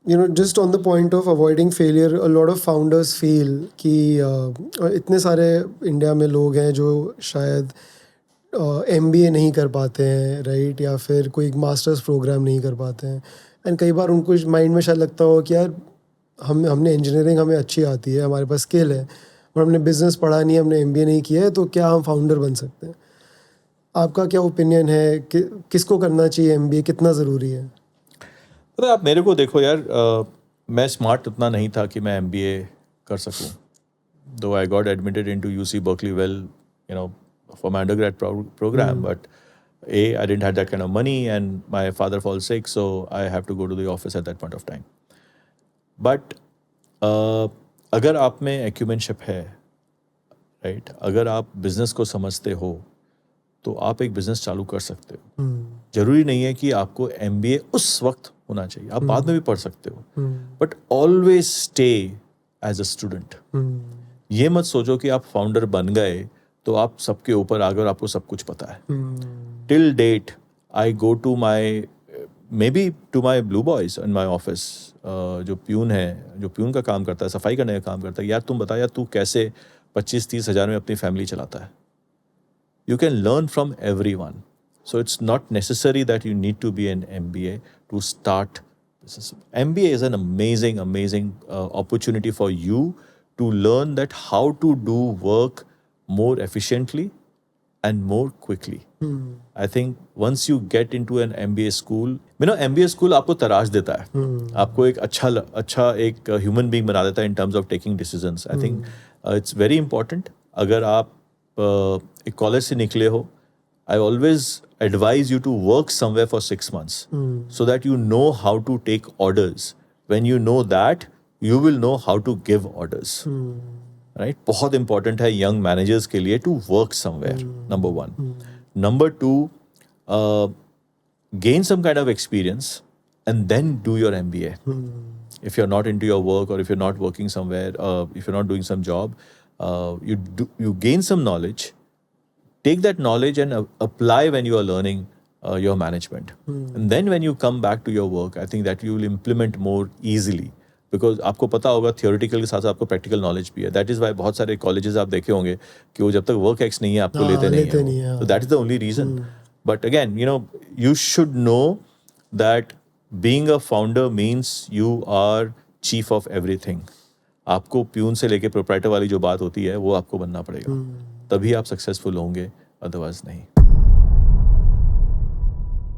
just on the point of avoiding failure, a lot of founders feel कि इतने सारे India में लोग हैं जो शायद MBA नहीं कर पाते हैं, राइट, या फिर कोई मास्टर्स प्रोग्राम नहीं कर पाते हैं, एंड कई बार उनको माइंड में शायद लगता हो कि यार हमने इंजीनियरिंग हमें अच्छी आती है, हमारे पास स्किल है, और हमने बिजनेस पढ़ा नहीं है, हमने MBA नहीं किया है, तो क्या हम फाउंडर बन सकते हैं? आपका क्या ओपिनियन है कि किसको करना चाहिए MBA, कितना ज़रूरी है? तो आप मेरे को देखो यार, मैं स्मार्ट उतना नहीं था कि मैं MBA कर सकूं, दो I got admitted into UC Berkeley well, for my undergrad program, but I didn't have that kind of money and my father falls sick, so I have to go to the office at that point of time. But अगर आप में एक्यूमेनशिप है, right, अगर आप business को समझते हो तो आप एक बिजनेस चालू कर सकते हो. जरूरी नहीं है कि आपको MBA उस वक्त होना चाहिए, आप बाद में भी पढ़ सकते हो, but always stay as a student. ये मत सोचो कि आप फाउंडर बन गए तो आप सबके ऊपर आ गए और आपको सब कुछ पता है. Till date I go to my blue boys in my office, जो प्यून का काम करता है, सफाई करने का काम करता है, यार तुम बता यार तू कैसे 25-30 हज़ार में अपनी फैमिली चलाता है. You can learn from everyone. So it's not necessary that you need to be an MBA to start business. MBA is an amazing opportunity for you to learn that how to do work more efficiently and more quickly. I think once you get into an MBA school, MBA school आपको तराश देता है, आपको एक अच्छा एक human being बना देता है in terms of taking decisions. I think it's very important. अगर आप एक कॉलेज से निकले हो, I always advise you to work somewhere for 6 months so that you know how to take orders. When you know that, you will know how to give orders. Right? बहुत important है young managers के लिए to work somewhere, number one. Number two, gain some kind of experience and then do your MBA. If you're not into your work, or if you're not working somewhere, if you're not doing some job, you gain some knowledge. Take that knowledge and apply when you are learning your management. And then when you come back to your work, I think that you will implement more easily. Because आपको पता होगा theoretical के साथ साथ आपको practical knowledge भी है. That is why बहुत सारे colleges आप देखे होंगे कि वो जब तक work ex नहीं है आपको लेते नहीं है. So that is the only reason. But again, you should know that being a founder means you are chief of everything. आपको प्यून से लेके प्रोप्राइटर वाली जो बात होती है वो आपको बनना पड़ेगा, तभी आप सक्सेसफुल होंगे, अदरवाइज नहीं.